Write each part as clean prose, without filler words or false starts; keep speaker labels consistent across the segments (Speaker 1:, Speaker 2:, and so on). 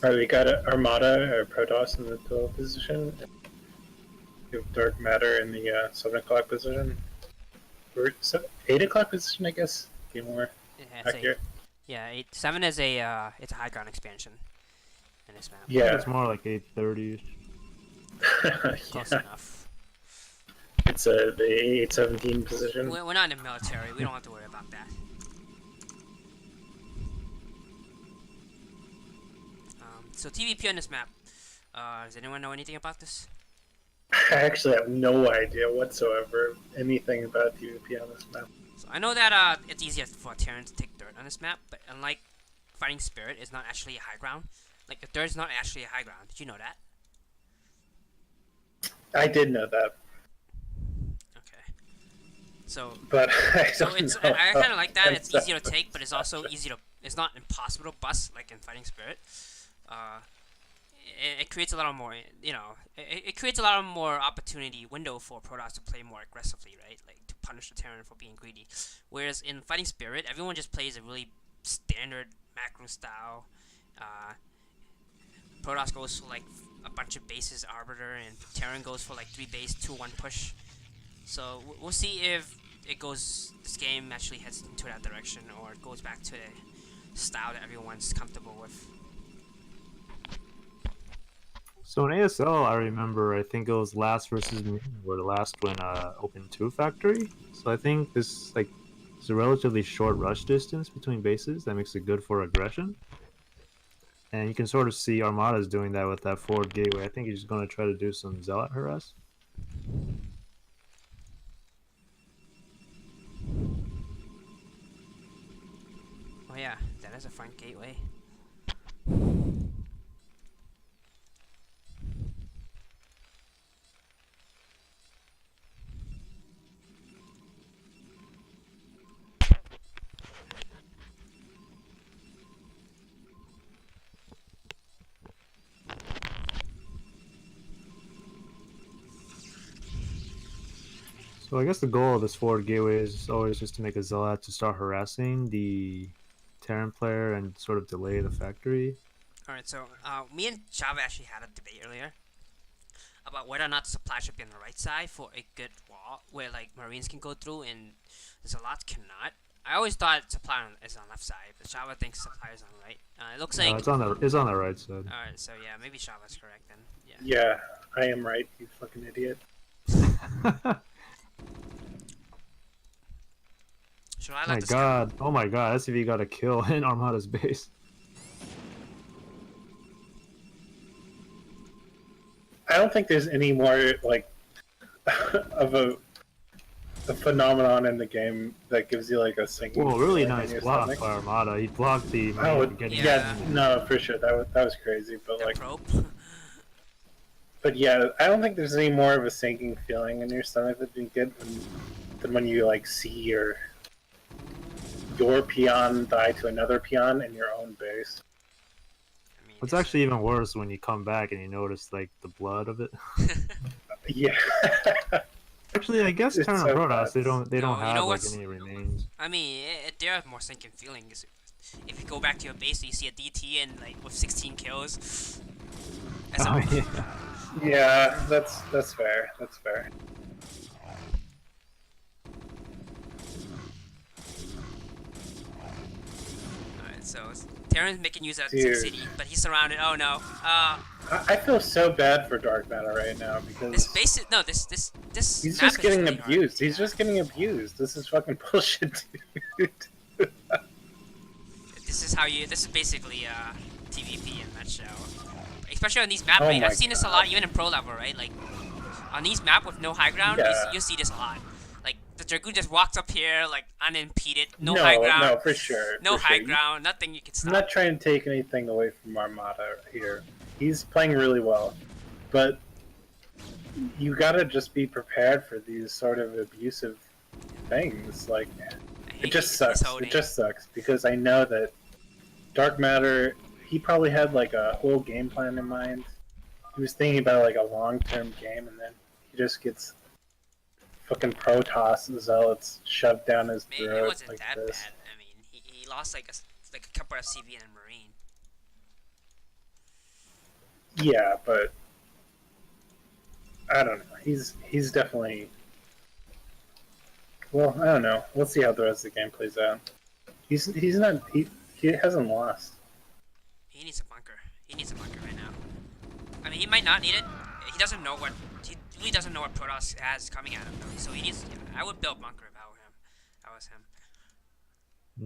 Speaker 1: Alright, we got Armada or Protoss in the 12 position. We have Dark Matter in the 7 o'clock position. Or 8 o'clock position, I guess. Be more accurate.
Speaker 2: Yeah, 7 is it's a high ground expansion in this map.
Speaker 1: Yeah.
Speaker 3: It's more like 8:30.
Speaker 2: Close enough.
Speaker 1: It's the 817 position.
Speaker 2: We're not in the military. We don't have to worry about that. So TVP on this map. Does anyone know anything about this?
Speaker 1: I actually have no idea whatsoever anything about PvP on this map.
Speaker 2: So I know that it's easier for Terran to take dirt on this map, but unlike Fighting Spirit, it's not actually a high ground. Like the dirt is not actually a high ground. Did you know that?
Speaker 1: I did know that.
Speaker 2: Okay. So.
Speaker 1: But I
Speaker 2: kind of like that. It's easier to take, but it's also easy to. It's not impossible to bust like in Fighting Spirit. It creates a lot more, it creates a lot more opportunity window for Protoss to play more aggressively, right? Like to punish the Terran for being greedy. Whereas in Fighting Spirit, everyone just plays a really standard macro style. Protoss goes for like a bunch of bases Arbiter, and Terran goes for like 3 base 2-1 push. So we'll see if this game actually heads into that direction, or it goes back to the style that everyone's comfortable with.
Speaker 3: So in ASL, I remember, I think it was last versus me, where the last win open 2 factory. So I think this it's a relatively short rush distance between bases that makes it good for aggression. And you can sort of see Armada's doing that with that forward gateway. I think he's going to try to do some Zealot harass.
Speaker 2: Oh yeah, that is a front gateway.
Speaker 3: So I guess the goal of this forward gateway is always just to make a Zealot to start harassing the Terran player and sort of delay the factory.
Speaker 2: Alright, so me and Chava actually had a debate earlier about whether or not the supply should be on the right side for a good wall where like Marines can go through and the Zealots cannot. I always thought supply is on left side, but Chava thinks supply is on the right. It looks like
Speaker 3: it's on the right side.
Speaker 2: Alright, so yeah, maybe Chava's correct then.
Speaker 1: Yeah, I am right, you fucking idiot.
Speaker 3: Oh my god, that's if you got a kill in Armada's base.
Speaker 1: I don't think there's any more, like, of a phenomenon in the game that gives you, like, a single...
Speaker 3: Well, really nice block by Armada. He blocked the...
Speaker 1: No, for sure, that was crazy, but, like...
Speaker 2: Probe.
Speaker 1: But yeah, I don't think there's any more of a sinking feeling in your stomach that you get than when you, like, see your peon die to another peon in your own base.
Speaker 2: I mean,
Speaker 3: it's actually even worse when you come back and you notice like the blood of it.
Speaker 1: Yeah.
Speaker 3: Actually, I guess Terran and Protoss they don't have like any remains.
Speaker 2: I mean, there are more sinking feelings. If you go back to your base, and you see a DT and like with 16 kills.
Speaker 1: Yeah, that's fair. That's fair.
Speaker 2: So Terran's making use of City, but he's surrounded. Oh no!
Speaker 1: I feel so bad for Dark Matter right now because
Speaker 2: this
Speaker 1: he's just getting abused. He's just getting abused. This is fucking bullshit, dude.
Speaker 2: This is basically TVP in a nutshell. Especially on these maps, right? I've seen this a lot, even in pro level, right? Like on these maps with no high ground, you see this a lot. Like the Dragoon just walks up here like unimpeded, no high ground.
Speaker 1: No, for sure.
Speaker 2: No high ground, nothing you can stop.
Speaker 1: I'm not trying to take anything away from Armada here. He's playing really well, but you gotta just be prepared for these sort of abusive things. Like it just sucks. It just sucks because I know that Dark Matter. He probably had like a whole game plan in mind. He was thinking about like a long-term game, and then he just gets fucking Protoss Zealots shoved down his throat.
Speaker 2: Maybe it wasn't
Speaker 1: like
Speaker 2: that
Speaker 1: this.
Speaker 2: bad. I mean, he lost like a couple of CV and a Marine.
Speaker 1: Yeah, but I don't know. He's definitely. Well, I don't know. Let's see how the rest of the game plays out. He's not he hasn't lost.
Speaker 2: He needs a bunker. He needs a bunker right now. I mean, he might not need it. He doesn't know what he really doesn't know what Protoss has coming at him though. So he needs. Yeah, I would build bunker if I were him. That was him.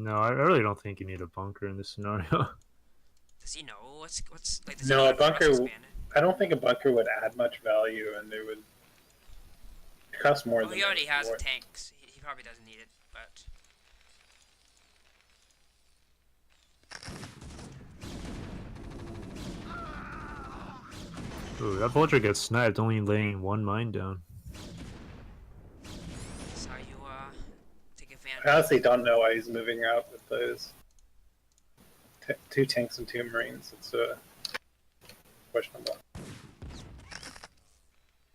Speaker 3: No, I really don't think you need a bunker in this scenario.
Speaker 2: Does he know what's like? Does he
Speaker 1: No, a
Speaker 2: need Protoss
Speaker 1: bunker.
Speaker 2: expanded?
Speaker 1: I don't think a bunker would add much value, and it would cost more
Speaker 2: Oh,
Speaker 1: than.
Speaker 2: he already has
Speaker 1: worth.
Speaker 2: tanks. He probably doesn't need it, but.
Speaker 3: Ooh, that vulture gets sniped, only laying one mine down.
Speaker 2: That's how you take advantage.
Speaker 1: I honestly don't know why he's moving out with those 2 tanks and 2 marines. It's questionable.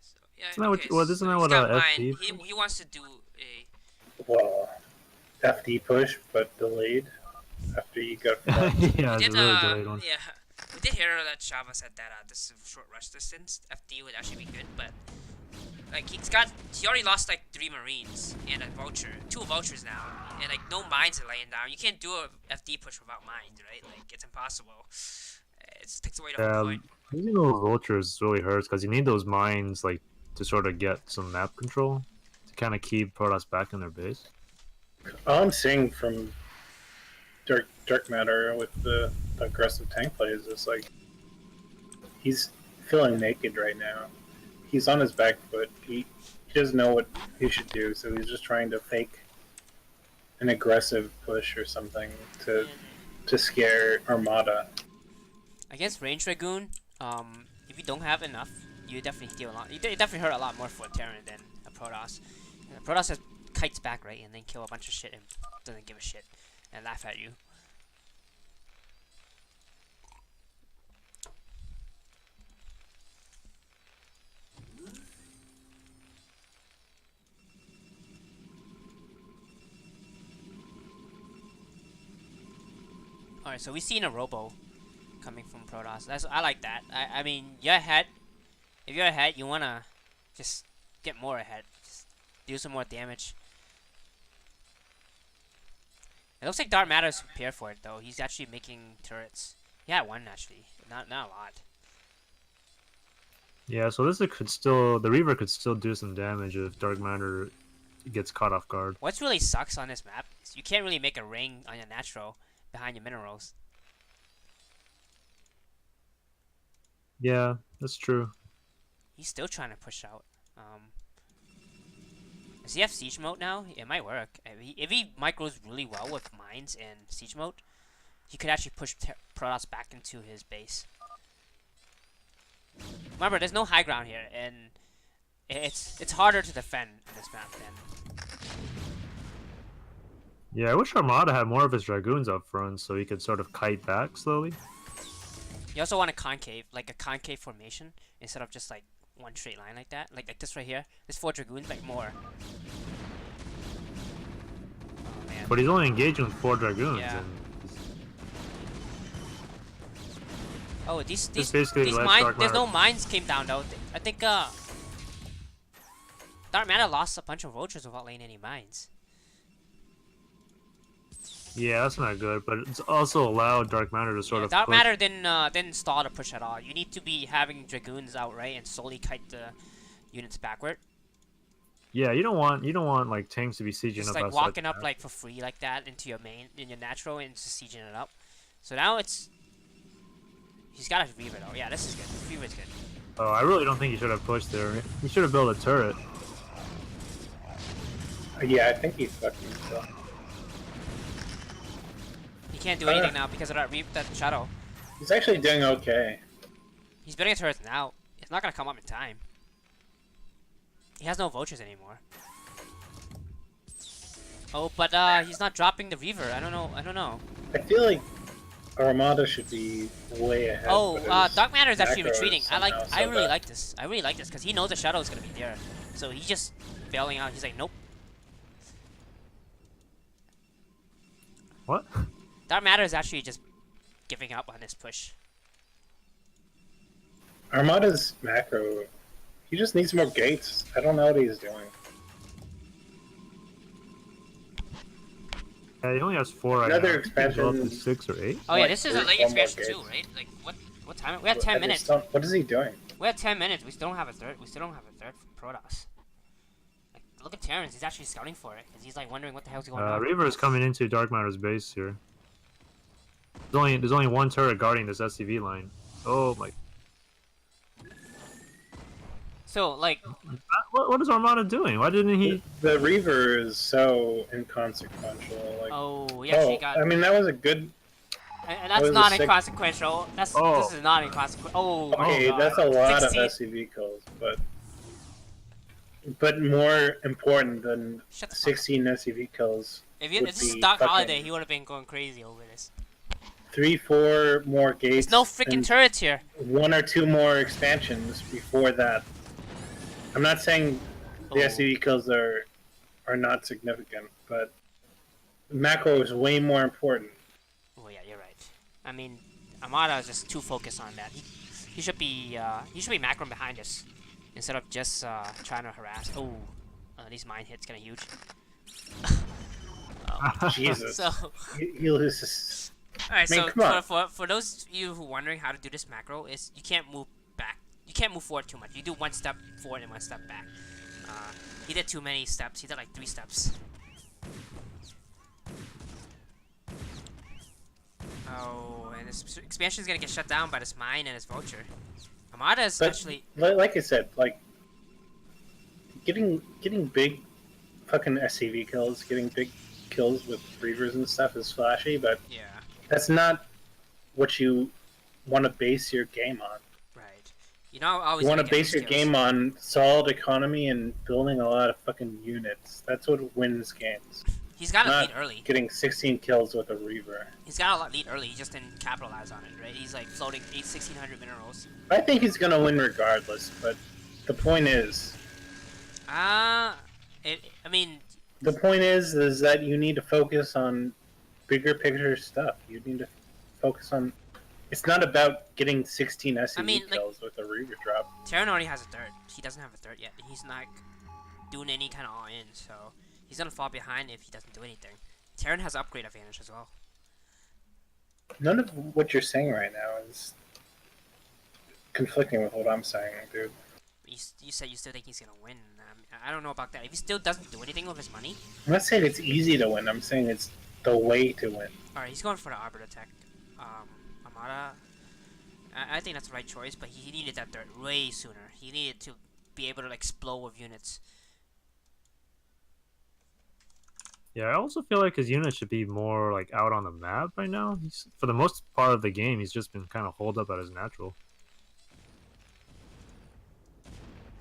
Speaker 2: So, yeah,
Speaker 3: Isn't that what- well, isn't that
Speaker 2: he's
Speaker 3: what,
Speaker 2: got
Speaker 3: FD
Speaker 2: mine. He wants to do a.
Speaker 1: Well, FD push, but delayed after you got.
Speaker 3: Yeah,
Speaker 2: We
Speaker 3: it's
Speaker 2: did,
Speaker 3: a really delayed one.
Speaker 2: yeah, we did hear that Chava said that this short rush distance FD would actually be good, but like he already lost like 3 marines and a vulture, 2 vultures now, and like no mines are laying down. You can't do a FD push without mines, right? Like it's impossible. It takes away the whole point.
Speaker 3: Using those vultures really hurts because you need those mines like to sort of get some map control to kind of keep Protoss back in their base.
Speaker 1: All I'm seeing from Dark Matter with the aggressive tank plays is like he's feeling naked right now. He's on his back foot. He doesn't know what he should do, so he's just trying to fake an aggressive push or something to scare Armada.
Speaker 2: Against range Dragoon, if you don't have enough, you definitely deal a lot. You definitely hurt a lot more for a Terran than a Protoss. And a Protoss just kites back, right, and then kill a bunch of shit and doesn't give a shit and laugh at you. Alright, so we've seen a Robo coming from Protoss. I like that. I mean, you're ahead. If you're ahead, you wanna just get more ahead. Just do some more damage. It looks like Dark Matter is prepared for it though. He's actually making turrets. Yeah, 1 actually. Not a lot.
Speaker 3: Yeah, so this could still the Reaver could still do some damage if Dark Matter gets caught off guard.
Speaker 2: What really sucks on this map is you can't really make a ring on your natural behind your minerals.
Speaker 3: Yeah, that's true.
Speaker 2: He's still trying to push out. Does he have siege mode now? It might work. If he micros really well with mines and siege mode, he could actually push Protoss back into his base. Remember, there's no high ground here, and it's harder to defend this map than.
Speaker 3: Yeah, I wish Armada had more of his Dragoons up front so he could sort of kite back slowly.
Speaker 2: You also want a concave, like a concave formation, instead of just like one straight line like that. Like this right here. This 4 Dragoons, like more. Oh man.
Speaker 3: But he's only engaging with 4 Dragoons.
Speaker 2: Yeah.
Speaker 3: And
Speaker 2: Oh, these
Speaker 3: basically lets
Speaker 2: mines.
Speaker 3: Dark
Speaker 2: There's no
Speaker 3: Matter-
Speaker 2: mines came down though. I think Dark Matter lost a bunch of vultures without laying any mines.
Speaker 3: Yeah, that's not good, but it's also allowed Dark Matter to sort of
Speaker 2: Dark
Speaker 3: push.
Speaker 2: Matter didn't stall the push at all. You need to be having Dragoons out, right, and slowly kite the units backward.
Speaker 3: Yeah, you don't want like tanks to be sieging
Speaker 2: Just
Speaker 3: up.
Speaker 2: like
Speaker 3: outside
Speaker 2: walking
Speaker 3: the
Speaker 2: up
Speaker 3: map.
Speaker 2: like for free like that into your main in your natural and just sieging it up. So now it's he's got a Reaver though. Yeah, this is good. Reaver's good.
Speaker 3: Oh, I really don't think he should have pushed there. He should have built a turret.
Speaker 1: Yeah, I think he's fucking himself.
Speaker 2: He can't do anything now because of that shadow.
Speaker 1: He's actually doing okay.
Speaker 2: He's building a turret now. It's not gonna come up in time. He has no vultures anymore. Oh, but he's not dropping the Reaver. I don't know.
Speaker 1: I feel like Armada should be way ahead.
Speaker 2: Oh,
Speaker 1: but his
Speaker 2: Dark Matter is actually
Speaker 1: macro is
Speaker 2: retreating.
Speaker 1: somehow
Speaker 2: I
Speaker 1: so
Speaker 2: really
Speaker 1: bad.
Speaker 2: like this. I really like this because he knows the shadow is gonna be there. So he's just bailing out. He's like, nope.
Speaker 3: What?
Speaker 2: Dark Matter is actually just giving up on this push.
Speaker 1: Armada's macro. He just needs more gates. I don't know what he's doing.
Speaker 3: Yeah, he only has 4 right
Speaker 1: Another
Speaker 3: now.
Speaker 1: expansion.
Speaker 3: Go up to 6 or 8.
Speaker 2: Oh yeah,
Speaker 1: Like,
Speaker 2: this is a
Speaker 1: there's
Speaker 2: late
Speaker 1: one more
Speaker 2: expansion too,
Speaker 1: gate.
Speaker 2: right? Like what time? We have 10 minutes.
Speaker 1: What is he doing?
Speaker 2: We have 10 minutes. We still don't have a third. We still don't have a third for Protoss. Like, look at Terrence. He's actually scouting for it because he's like wondering what the hell's going on.
Speaker 3: Reaver is coming into Dark Matter's base here. There's only one turret guarding this SCV line. Oh my.
Speaker 2: So like,
Speaker 3: What is Armada doing? Why didn't he?
Speaker 1: The Reaver is so inconsequential. Like,
Speaker 2: oh yeah, she got.
Speaker 1: I mean, that was a good.
Speaker 2: And that's
Speaker 1: was
Speaker 2: not
Speaker 1: a
Speaker 2: inconsequential. This is not inconsequential. Oh my
Speaker 1: Okay,
Speaker 2: god.
Speaker 1: that's a lot
Speaker 2: 16.
Speaker 1: of SCV kills, but more important than
Speaker 2: Shut the fuck
Speaker 1: 16 SCV kills.
Speaker 2: If
Speaker 1: would
Speaker 2: this is
Speaker 1: be
Speaker 2: Doc
Speaker 1: fucking
Speaker 2: Holiday, he would have been going crazy over this.
Speaker 1: 3-4 more gates.
Speaker 2: There's no freaking
Speaker 1: and
Speaker 2: turrets here.
Speaker 1: 1 or 2 more expansions before that. I'm not saying the SCV kills are not significant, but macro is way more important.
Speaker 2: Oh yeah, you're right. I mean, Armada is just too focused on that. He should be macroing behind us instead of just trying to harass. Oh, these mine hits kind of huge.
Speaker 1: Jesus.
Speaker 2: So,
Speaker 1: He loses.
Speaker 2: alright.
Speaker 1: I mean,
Speaker 2: So
Speaker 1: come on.
Speaker 2: for those of you who are wondering how to do this macro, is you can't move back. You can't move forward too much. You do 1 step forward and 1 step back. He did too many steps. He did like 3 steps. Oh, and this expansion is gonna get shut down by this mine and this vulture. Armada is
Speaker 1: But,
Speaker 2: actually.
Speaker 1: like I said, like getting big fucking SCV kills, getting big kills with Reavers and stuff is flashy, but
Speaker 2: Yeah.
Speaker 1: that's not what you want to base your game on.
Speaker 2: Right. You know, always.
Speaker 1: You want to
Speaker 2: gonna get
Speaker 1: base your
Speaker 2: these kills.
Speaker 1: game on solid economy and building a lot of fucking units. That's what wins games.
Speaker 2: He's got a
Speaker 1: Not
Speaker 2: lead early.
Speaker 1: getting 16 kills with a Reaver.
Speaker 2: He's got a lot lead early. He just didn't capitalize on it, right? He's like floating 1600 minerals.
Speaker 1: I think he's gonna win regardless, but the point is,
Speaker 2: I mean,
Speaker 1: the point is that you need to focus on bigger picture stuff. You need to focus on. It's not about getting 16 SCV kills with a Reaver drop.
Speaker 2: Terran already has a third. He doesn't have a third yet. He's not doing any kind of all-in, so he's gonna fall behind if he doesn't do anything. Terran has upgrade advantage as well.
Speaker 1: None of what you're saying right now is conflicting with what I'm saying, dude.
Speaker 2: You said you still think he's gonna win. I don't know about that. If he still doesn't do anything with his money.
Speaker 1: I'm not saying it's easy to win. I'm saying it's the way to win.
Speaker 2: Alright, he's going for the Arbiter tech. Armada. I think that's the right choice, but he needed that third way sooner. He needed to be able to like, explode with units.
Speaker 3: Yeah, I also feel like his unit should be more like out on the map right now. For the most part of the game, he's just been kind of holed up at his natural.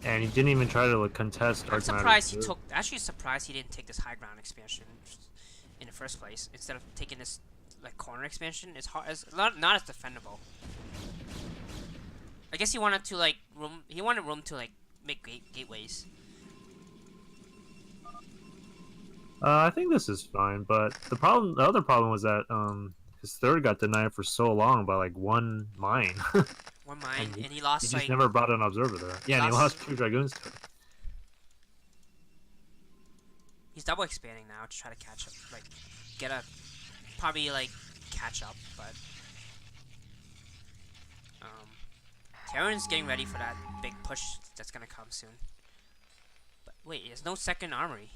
Speaker 3: And he didn't even try to like, contest Dark Matter.
Speaker 2: I'm surprised he took. Actually, surprised he didn't take this high ground expansion in the first place instead of taking this like corner expansion. It's hard. It's not as defendable. I guess he wanted to like room. He wanted room to like make gateways.
Speaker 3: I think this is fine, but the other problem was that his third got denied for so long by like 1 mine.
Speaker 2: One mine, and he lost.
Speaker 3: He just
Speaker 2: like,
Speaker 3: never brought an observer there. Yeah, and he lost 2 dragoons to it.
Speaker 2: He's double expanding now to try to catch up, like get a probably like catch up, but Terran's getting ready for that big push that's gonna come soon. But wait, there's no second armory.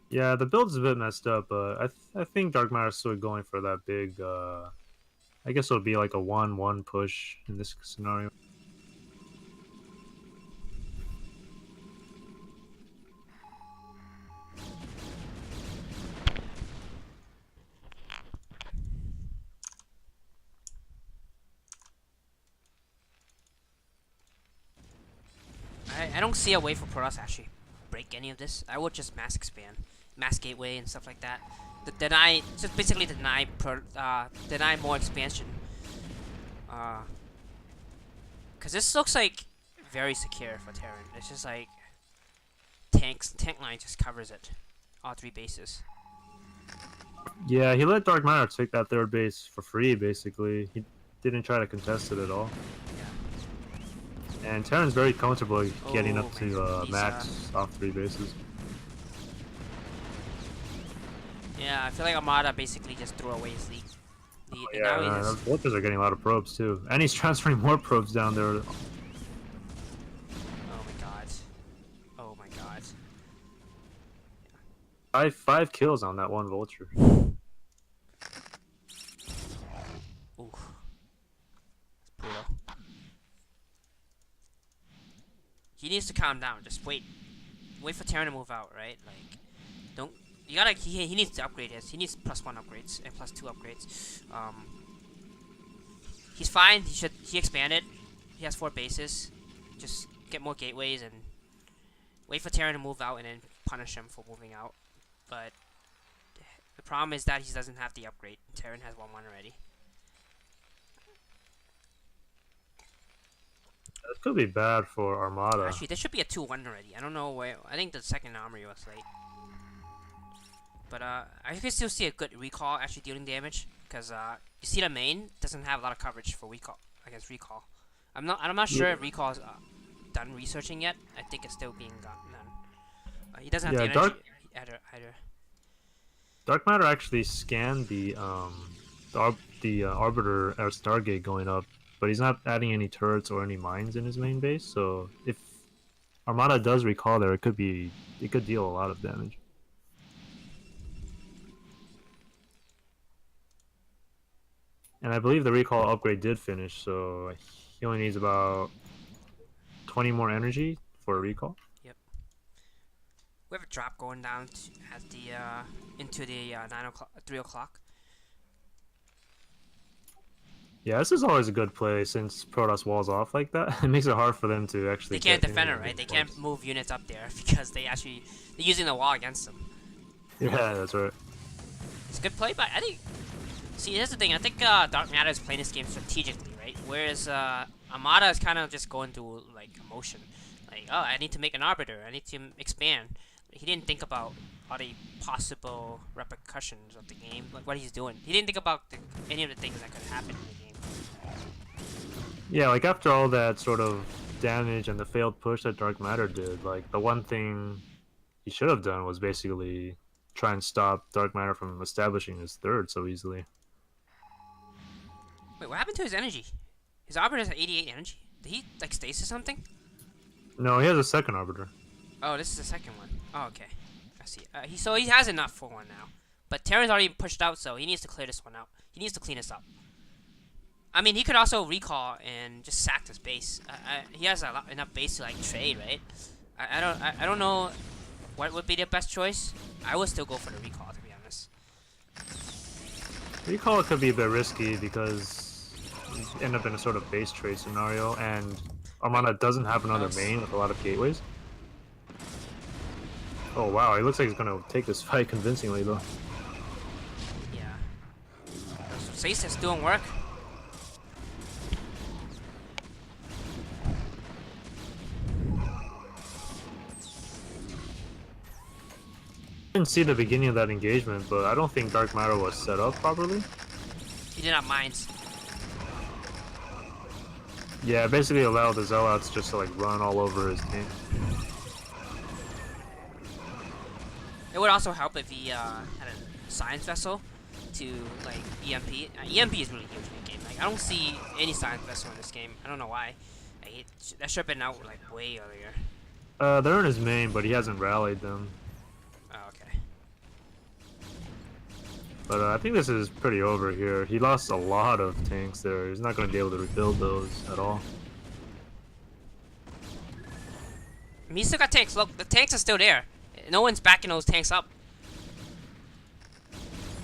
Speaker 3: Yeah, the build's a bit messed up, but I think Dark Matter's still going for that big. I guess it would be like a 1-1 push in this scenario.
Speaker 2: I don't see a way for Protoss to actually break any of this. I would just mass expand, mass gateway and stuff like that. Just basically deny more expansion. Cause this looks like very secure for Terran. It's just like tank line just covers it. All 3 bases.
Speaker 3: Yeah, he let Dark Matter take that 3rd base for free, basically. He didn't try to contest it at all.
Speaker 2: Yeah.
Speaker 3: And Terran's very comfortable getting up
Speaker 2: man.
Speaker 3: to max off 3 bases.
Speaker 2: Yeah, I feel like Armada basically just threw away his lead.
Speaker 3: Yeah, those vultures are getting a lot of probes too. And he's transferring more probes down there.
Speaker 2: Oh my god. Oh my god.
Speaker 3: Five kills on that one vulture.
Speaker 2: Ooh. That's brutal. He needs to calm down. Just wait. Wait for Terran to move out, right? Like, don't... You gotta... He needs to upgrade his. He needs +1 upgrades and +2 upgrades. He's fine. He expanded. He has 4 bases. Just get more gateways and wait for Terran to move out and then punish him for moving out. But the problem is that he doesn't have the upgrade. Terran has 1-1 already.
Speaker 3: That could be bad for Armada.
Speaker 2: Actually, there should be a 2-1 already. I don't know where. I think the second armory was late. But I can still see a good recall actually dealing damage, because you see the main doesn't have a lot of coverage for recall against recall. I'm not sure if recall's done researching yet. I think it's still being done. He doesn't have the energy either.
Speaker 3: Dark Matter actually scanned the Arbiter or Stargate going up, but he's not adding any turrets or any mines in his main base. So if Armada does recall there, it could deal a lot of damage. And I believe the recall upgrade did finish, so he only needs about 20 more energy for a recall.
Speaker 2: Yep. We have a drop going down at the into the 3 o'clock.
Speaker 3: Yeah, this is always a good play since Protoss walls off like that. It makes it hard for them to actually.
Speaker 2: They can't defend it, right? They can't move units up there because they're using the wall against them.
Speaker 3: Yeah, that's right.
Speaker 2: It's a good play, but I think. See, here's the thing. I think Dark Matter is playing this game strategically, right? Whereas Armada is kind of just going through like emotion. Like, oh, I need to make an Arbiter. I need to expand. He didn't think about all the possible repercussions of the game, like what he's doing. He didn't think about any of the things that could happen in the game.
Speaker 3: Yeah, like after all that sort of damage and the failed push that Dark Matter did, like the one thing he should have done was basically try and stop Dark Matter from establishing his 3rd so easily.
Speaker 2: Wait, what happened to his energy? His Arbiter has 88 energy. Did he like stasis something?
Speaker 3: No, he has a 2nd Arbiter.
Speaker 2: Oh, this is the 2nd one. Oh, okay. I see. So he has enough for one now. But Terran's already pushed out, so he needs to clear this one out. He needs to clean this up. I mean, he could also recall and just sack this base. He has enough base to like trade, right? I don't know what would be the best choice. I would still go for the recall, to be honest.
Speaker 3: Recall could be a bit risky because you end up in a sort of base trade scenario, and Armada doesn't have another main with a lot of gateways. Oh wow, he looks like he's gonna take this fight convincingly though.
Speaker 2: Yeah. Stasis doing work.
Speaker 3: I didn't see the beginning of that engagement, but I don't think Dark Matter was set up properly.
Speaker 2: He did not mines.
Speaker 3: Yeah, basically allowed the Zealots just to like run all over his team.
Speaker 2: It would also help if he had a science vessel to like EMP. EMP is really huge in the game. Like I don't see any science vessel in this game. I don't know why. That should have been out like way earlier.
Speaker 3: They're in his main, but he hasn't rallied them.
Speaker 2: Oh, okay.
Speaker 3: But I think this is pretty over here. He lost a lot of tanks there. He's not going to be able to rebuild those at all.
Speaker 2: I mean, he still got tanks. Look, the tanks are still there. No one's backing those tanks up.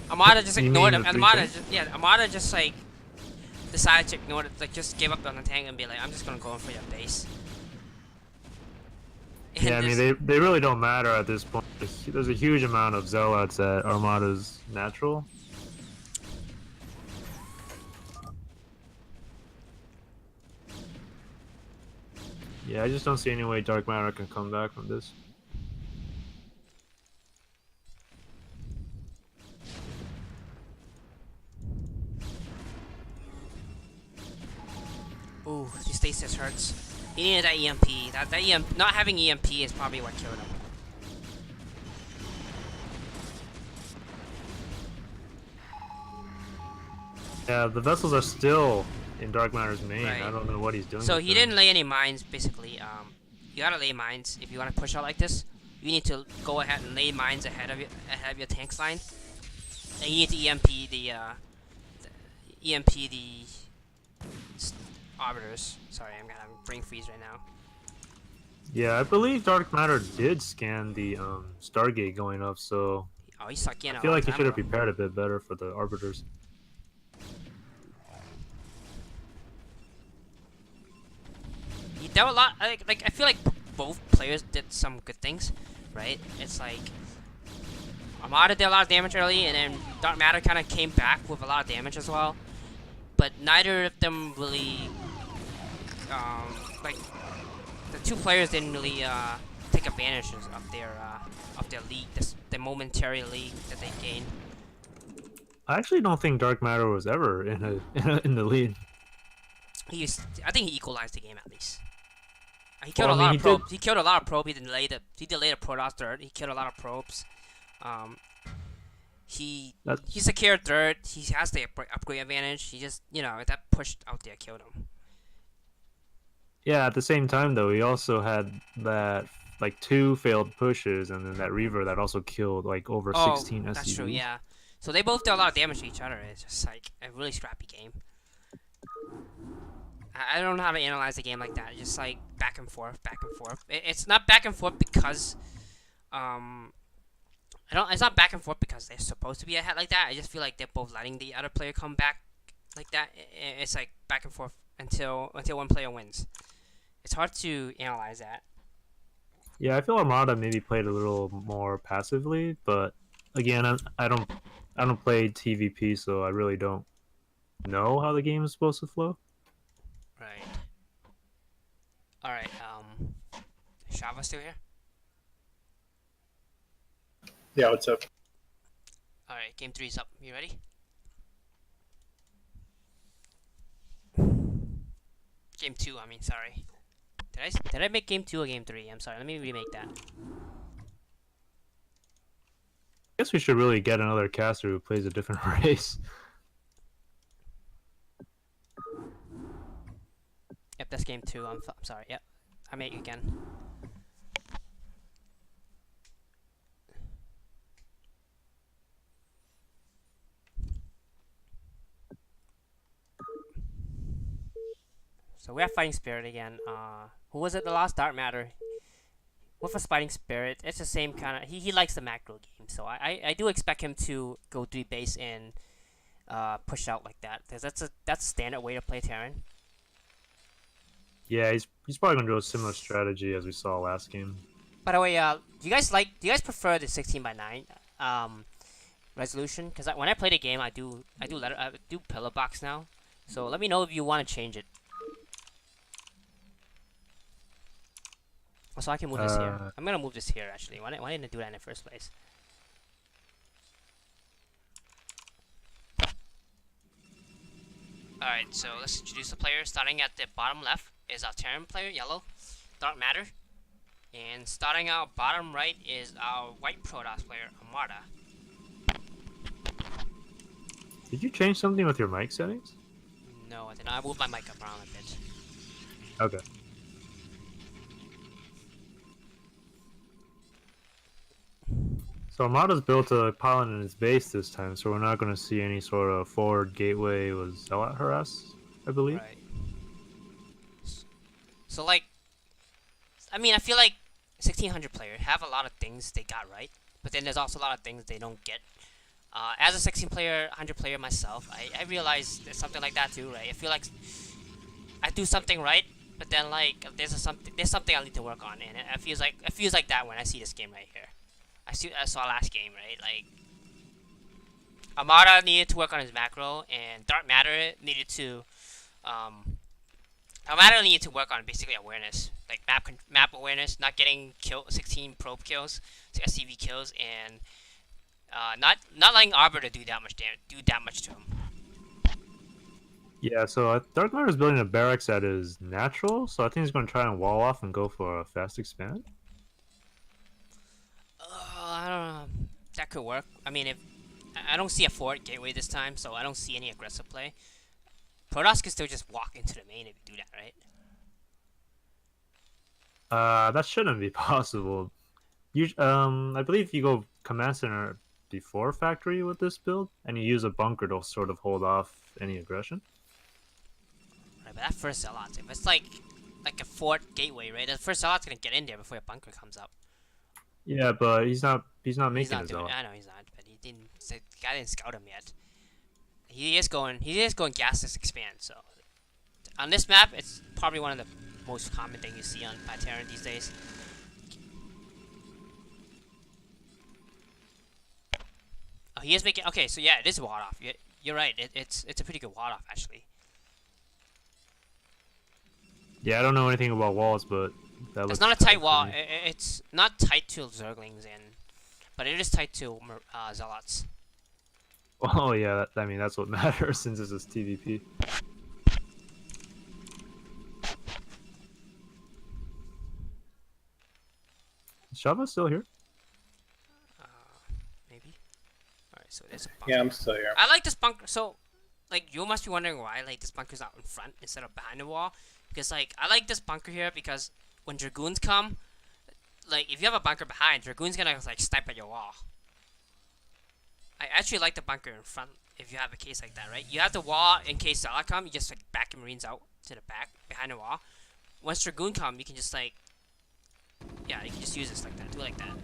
Speaker 2: Armada just ignored him. Armada just like decided to ignore it. Like just give up on the tank and be like, I'm just gonna go in for your base. And
Speaker 3: yeah, I mean they really don't matter at this point. There's a huge amount of Zealots at Armada's natural. Yeah, I just don't see any way Dark Matter can come back from this.
Speaker 2: Ooh, the stasis hurts. He needed that EMP. That EMP, not having EMP is probably what killed him.
Speaker 3: Yeah, the vessels are still in Dark Matter's main.
Speaker 2: Right.
Speaker 3: I don't know what he's doing.
Speaker 2: So
Speaker 3: with
Speaker 2: he
Speaker 3: them.
Speaker 2: didn't lay any mines, basically. You gotta lay mines if you want to push out like this. You need to go ahead and lay mines ahead of your tanks line. And you need to EMP the arbiters. Sorry, I'm gonna brain freeze right now.
Speaker 3: Yeah, I believe Dark Matter did scan the Stargate going up, so
Speaker 2: Oh, he's stuck in.
Speaker 3: I feel like he should have prepared a bit better for the arbiters.
Speaker 2: He did a lot. I feel like both players did some good things, right? It's like Armada did a lot of damage early, and then Dark Matter kind of came back with a lot of damage as well. But neither of them really, like, the two players didn't really take advantage of their lead, the momentary lead that they gained.
Speaker 3: I actually don't think Dark Matter was ever in the lead.
Speaker 2: I think he equalized the game at least. He killed a lot of probes. He killed a lot of probes. He delayed the Protoss dirt. He killed a lot of probes. He secured dirt. He has the upgrade advantage. He just, that pushed out there killed him.
Speaker 3: Yeah, at the same time though, he also had that like 2 failed pushes and then that Reaver that also killed like over 16 SCVs.
Speaker 2: That's true, yeah. So they both did a lot of damage to each other. It's just like a really scrappy game. I don't know how to analyze a game like that. It's just like back and forth, back and forth. It's not back and forth because it's not back and forth because they're supposed to be ahead like that. I just feel like they're both letting the other player come back like that. It's like back and forth until one player wins. It's hard to analyze that.
Speaker 3: Yeah, I feel Armada maybe played a little more passively, but again, I don't play TVP, so I really don't know how the game is supposed to flow.
Speaker 2: Right. All right. Shava still here?
Speaker 1: Yeah, what's up?
Speaker 2: All right, game 3's up. You ready? Game 2. I mean, sorry. Did I make game 2 or game 3? I'm sorry. Let me remake that.
Speaker 3: I guess we should really get another caster who plays a different race.
Speaker 2: Yep, that's game 2. I'm sorry. Yep, I make it again. So we have Fighting Spirit again. Who was it? The last Dark Matter. With a Fighting Spirit, it's the same kind of. He likes the macro game, so I do expect him to go 3 base and push out like that, because that's a standard way to play Terran.
Speaker 3: Yeah, he's probably gonna do a similar strategy as we saw last game.
Speaker 2: By the way, do you guys prefer the 16:9 resolution? Because when I play the game, I do pillar box now. So let me know if you want to change it. So I can move this here. I'm gonna move this here actually. Why didn't I do that in the first place? Alright, so let's introduce the players. Starting at the bottom left is our Terran player, yellow, Dark Matter. And starting out bottom right is our white Protoss player, Armada.
Speaker 3: Did you change something with your mic settings?
Speaker 2: No, I did not. I moved my mic up around a bit.
Speaker 3: Okay. So Armada's built a pylon in his base this time, so we're not going to see any sort of forward gateway with Zealot harass, I believe.
Speaker 2: Right. So like, I mean, I feel like 1600 player have a lot of things they got right, but then there's also a lot of things they don't get. As a 100 player myself, I realize there's something like that too, right? I feel like I do something right, but then like there's something I need to work on, and it feels like that when I see this game right here. I saw last game, right? Like Armada needed to work on his macro, and Dark Matter needed to Armada needed to work on basically awareness, like map awareness, not getting 16 probe kills, SCV kills, and not letting Arbiter do that much damage, do that much to him.
Speaker 3: Yeah, so Dark Matter is building a barracks that is natural, so I think he's going to try and wall off and go for a fast expand.
Speaker 2: I don't know. That could work. I mean, if I don't see a forward gateway this time, so I don't see any aggressive play. Protoss can still just walk into the main if you do that, right?
Speaker 3: That shouldn't be possible. I believe you go command center before factory with this build, and you use a bunker to sort of hold off any aggression.
Speaker 2: Right, but that first Zealot, if it's like a fort gateway, right? The first Zealot's gonna get in there before your bunker comes up.
Speaker 3: Yeah, but he's not
Speaker 2: He's
Speaker 3: making
Speaker 2: not
Speaker 3: his
Speaker 2: doing.
Speaker 3: own.
Speaker 2: I know he's not, but he didn't. The guy didn't scout him yet. He is going. He is going gasless expand. So on this map, it's probably one of the most common thing you see on by Terran these days. Oh, he is making. Okay, so yeah, it is a ward off. You're right. It's a pretty good ward off actually.
Speaker 3: Yeah, I don't know anything about walls, but that
Speaker 2: It's
Speaker 3: looks
Speaker 2: not a tight
Speaker 3: for
Speaker 2: wall.
Speaker 3: me.
Speaker 2: It's not tight to Zerglings but it is tight to Zealots.
Speaker 3: Oh yeah, I mean that's what matters since this is TVP. Is Shava still here?
Speaker 2: Maybe. All right, so there's a bunker.
Speaker 1: Yeah, I'm still here.
Speaker 2: I like this bunker. So, like, you must be wondering why like this bunker's out in front instead of behind the wall. Because like I like this bunker here because when Dragoons come, like if you have a bunker behind, Dragoon's gonna like snipe at your wall. I actually like the bunker in front if you have a case like that, right? You have the wall in case Zealot come, you just like back your Marines out to the back behind the wall. Once Dragoon come, you can just like, yeah, you can just use this like that, do it like that.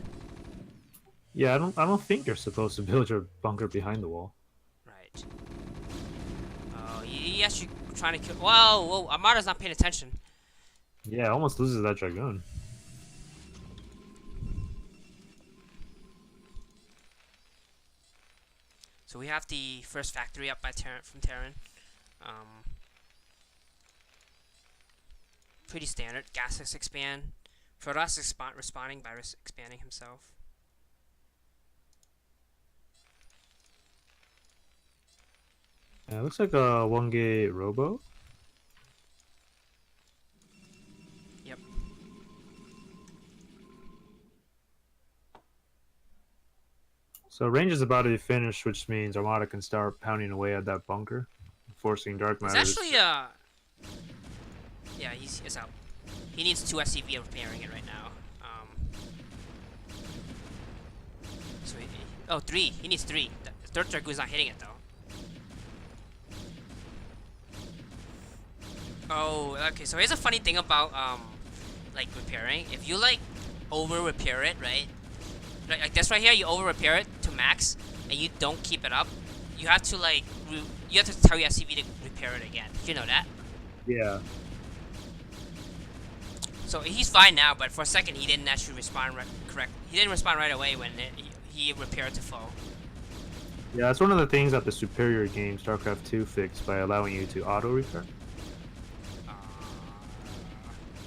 Speaker 3: Yeah, I don't think you're supposed to build your bunker behind the wall.
Speaker 2: Right. Oh, he actually trying to kill. Whoa, whoa! Armada's not paying attention.
Speaker 3: Yeah, almost loses that Dragoon.
Speaker 2: So we have the first factory up by from Terran. Pretty standard. Gasless expand. Protoss responding by expanding himself.
Speaker 3: Yeah, it looks like a 1-gate robo.
Speaker 2: Yep.
Speaker 3: So range is about to be finished, which means Armada can start pounding away at that bunker, forcing Dark
Speaker 2: He's
Speaker 3: Matter.
Speaker 2: actually yeah, he's out. He needs 2 SCV repairing it right now. So oh, 3. He needs 3. The third Dragoon's not hitting it though. Oh, okay. So here's a funny thing about like repairing. If you like over repair it, right? Like this right here, you over repair it to max, and you don't keep it up. You have to like you have to tell your SCV to repair it again. Did you know that?
Speaker 3: Yeah.
Speaker 2: So he's fine now, but for a second he didn't actually respond correct. He didn't respond right away when he repaired to full.
Speaker 3: Yeah, that's one of the things that the superior game StarCraft 2 fixed by allowing you to auto repair.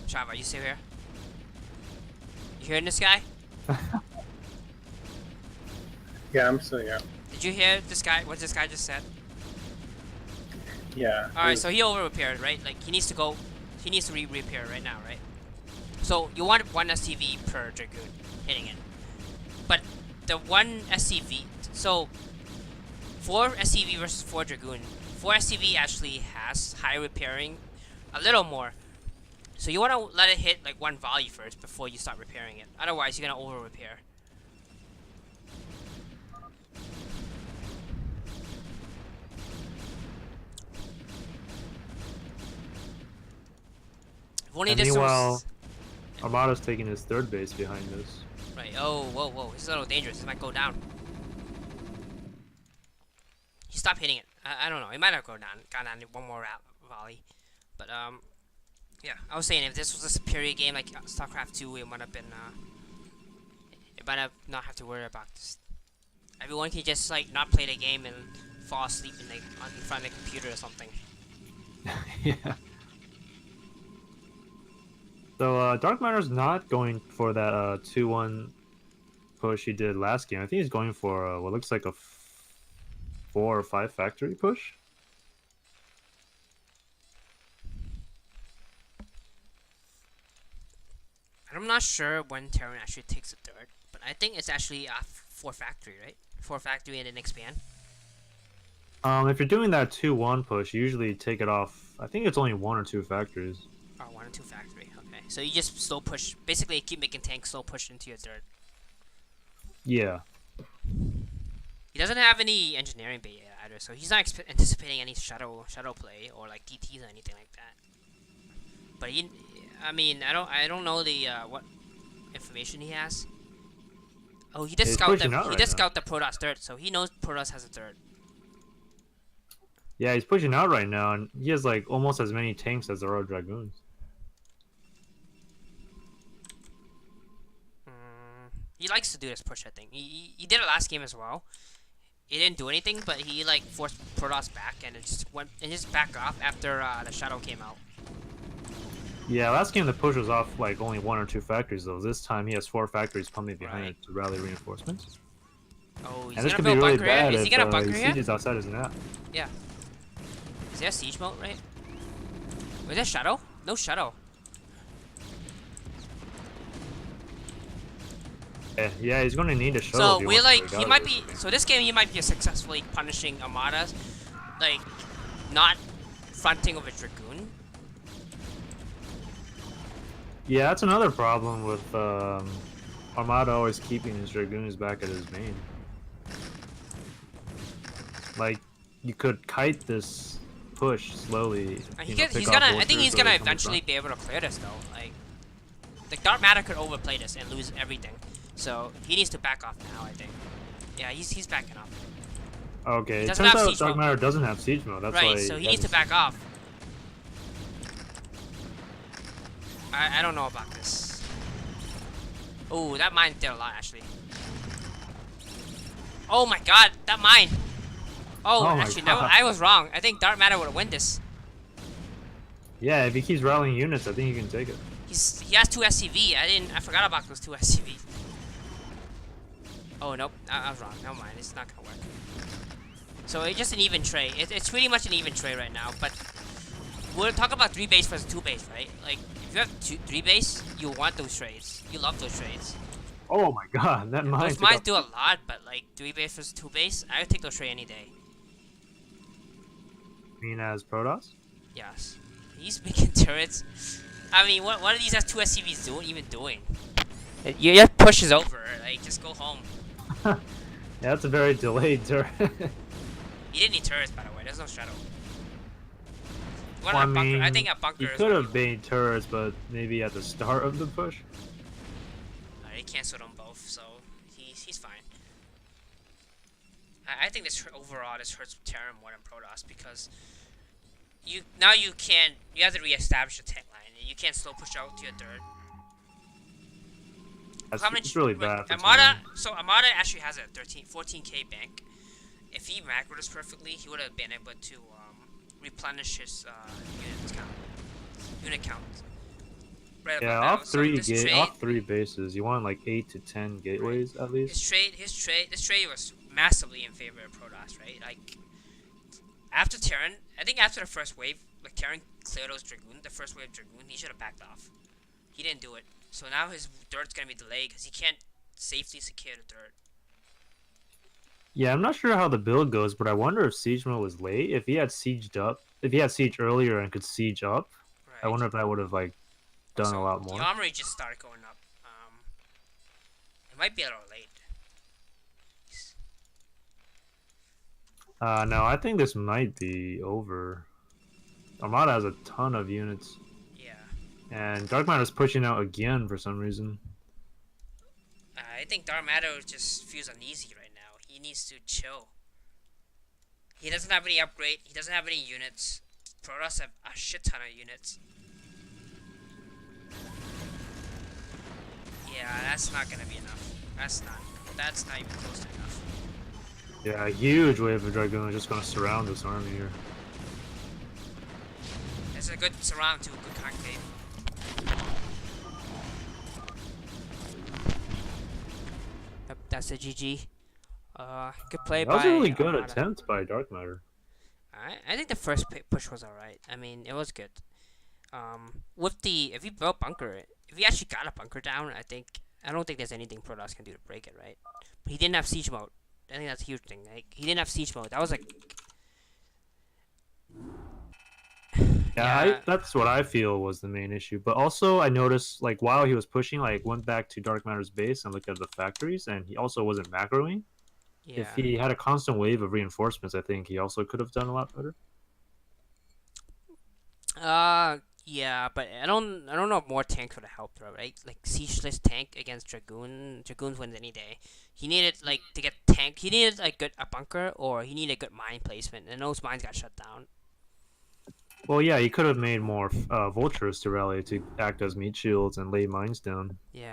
Speaker 2: Chava, you still here? You hearing this guy?
Speaker 1: Yeah, I'm still here.
Speaker 2: Did you hear this guy? What this guy just said?
Speaker 1: Yeah.
Speaker 2: All right, so he over repaired, right? Like he needs to go, he needs to repair right now, right? So you want 1 SCV per Dragoon hitting it, but the 1 SCV, so 4 SCV versus 4 Dragoon, 4 SCV actually has high repairing, a little more. So you want to let it hit like 1 volley first before you start repairing it. Otherwise, you're gonna over repair. If only
Speaker 3: And
Speaker 2: this
Speaker 3: meanwhile,
Speaker 2: was
Speaker 3: Armada's taking his third base behind this.
Speaker 2: right. Oh, whoa, whoa! This is a little dangerous. This might go down. He stopped hitting it. I don't know. It might have gone down. Gone down 1 more volley. But yeah. I was saying if this was a superior game like StarCraft 2, it might have been it might have not have to worry about this. Everyone can just like not play the game and fall asleep in front of the computer or something.
Speaker 3: Yeah. So Dark Matter's not going for that 2-1 push he did last game. I think he's going for what looks like a 4 or 5 factory push.
Speaker 2: I'm not sure when Terran actually takes the third, but I think it's actually 4 factory, right? 4 factory and then expand.
Speaker 3: If you're doing that 2-1 push, you usually take it off. I think it's only 1 or 2 factories.
Speaker 2: Or 1 or 2 factory. Okay, so you just slow push. Basically, keep making tanks slow push into your third.
Speaker 3: Yeah.
Speaker 2: He doesn't have any engineering bait yet either, so he's not anticipating any shadow play or like DTs or anything like that. But I mean, I don't know the what information he has. Oh, he did scout the scout the Protoss third, so he knows Protoss has a third.
Speaker 3: Yeah, he's pushing out right now, and he has like almost as many tanks as there are Dragoons.
Speaker 2: He likes to do this push, I think. He did it last game as well. He didn't do anything, but he like forced Protoss back, and it just backed off after the Shadow came out.
Speaker 3: Yeah, last game the push was off like only 1 or 2 factories though. This time he has 4 factories pumping behind it to rally reinforcements.
Speaker 2: Oh, he's
Speaker 3: and this
Speaker 2: gonna
Speaker 3: could be
Speaker 2: build
Speaker 3: really
Speaker 2: bunker
Speaker 3: bad
Speaker 2: here? Is he gonna bunker here?
Speaker 3: Sieges outside his map.
Speaker 2: Yeah. Is there a siege mode, right? Was there Shadow? No Shadow.
Speaker 3: Yeah, he's going to need a shuttle.
Speaker 2: So we like he might be. So this game he might be successfully punishing Armadas, like not fronting of a Dragoon.
Speaker 3: Yeah, that's another problem with Armada always keeping his Dragoons back at his main. Like, you could kite this push slowly.
Speaker 2: He's gonna. I think he's gonna eventually be able to clear this though. Like Armada could overplay this and lose everything. So he needs to back off now, I think. Yeah, he's backing off.
Speaker 3: Okay, it turns out Armada doesn't have siege mode. That's
Speaker 2: right,
Speaker 3: why
Speaker 2: so he needs to back off. I don't know about this. Oh, that mine did a lot actually. Oh my god, that mine! Oh actually no, I was wrong. I think Dark Matter would win this.
Speaker 3: Yeah, if he keeps rallying units, I think he can take it.
Speaker 2: He has 2 SCV. I forgot about those 2 SCV. Oh nope, I was wrong. Never mind, it's not gonna work. So it's just an even trade. It's pretty much an even trade right now. But we're talking about 3 base versus 2 base, right? Like if you have 3 base, you want those trades. You love those trades.
Speaker 3: Oh my god, that mine.
Speaker 2: Those mines do a lot, but like 3 base versus 2 base, I would take those trades any day.
Speaker 3: You mean as Protoss?
Speaker 2: Yes. He's making turrets. I mean, what are these S2 SCVs even doing? You just pushes over. Like just go home.
Speaker 3: Yeah, that's a very delayed turret.
Speaker 2: He didn't need turrets, by the way. There's no shadow.
Speaker 3: Well, I
Speaker 2: think a bunker.
Speaker 3: He could have made turrets, but maybe at the start of the push.
Speaker 2: He canceled them both, so he's fine. I think this overall this hurts Terran more than Protoss because you have to reestablish the tank line. You can't slow push out to your third.
Speaker 3: It's really bad.
Speaker 2: Armada actually has a 14k bank. If he macroed this perfectly, he would have been able to replenish his unit count. Right
Speaker 3: yeah, off three bases, you want like 8 to 10 gateways at least.
Speaker 2: This trade was massively in favor of Protoss, right? Like after Terran, I think after the first wave, like Terran cleared those Dragoon, the first wave of Dragoon, he should have backed off. He didn't do it. So now his third's gonna be delayed because he can't safely secure the third.
Speaker 3: Yeah, I'm not sure how the build goes, but I wonder if siege mode was late. If he had siege earlier and could siege up, right. I wonder if that would have like done a lot more.
Speaker 2: The armory just started going up. It might be a little late.
Speaker 3: No, I think this might be over. Armada has a ton of units. And Dark Matter is pushing out again for some reason.
Speaker 2: I think Dark Matter just feels uneasy right now. He needs to chill. He doesn't have any upgrade. He doesn't have any units. Protoss have a shit ton of units. Yeah, that's not gonna be enough. That's not even close to enough.
Speaker 3: Yeah, a huge wave of Dragoon is just gonna surround this army here.
Speaker 2: It's a good surround to a good concave. Yep, that's a GG. Good play by.
Speaker 3: That was a really good attempt by Dark Matter.
Speaker 2: I think the first push was alright. I mean, it was good. With the if you built bunker, if you actually got a bunker down, I don't think there's anything Protoss can do to break it, right? But he didn't have siege mode. I think that's a huge thing. Like he didn't have siege mode. That was like,
Speaker 3: Yeah,
Speaker 2: yeah,
Speaker 3: that's what I feel was the main issue. But also, I noticed like while he was pushing, like went back to Dark Matter's base and looked at the factories, and he also wasn't macroing. If
Speaker 2: yeah.
Speaker 3: he had a constant wave of reinforcements, I think he also could have done a lot better.
Speaker 2: Yeah, but I don't know if more tanks would have helped, though, right? Like siegeless tank against dragoon. Dragoons wins any day. He needed like to get tank. He needed like a bunker, or he needed good mine placement, and those mines got shut down.
Speaker 3: Well, yeah, he could have made more vultures to rally to act as meat shields and lay mines down.
Speaker 2: Yeah.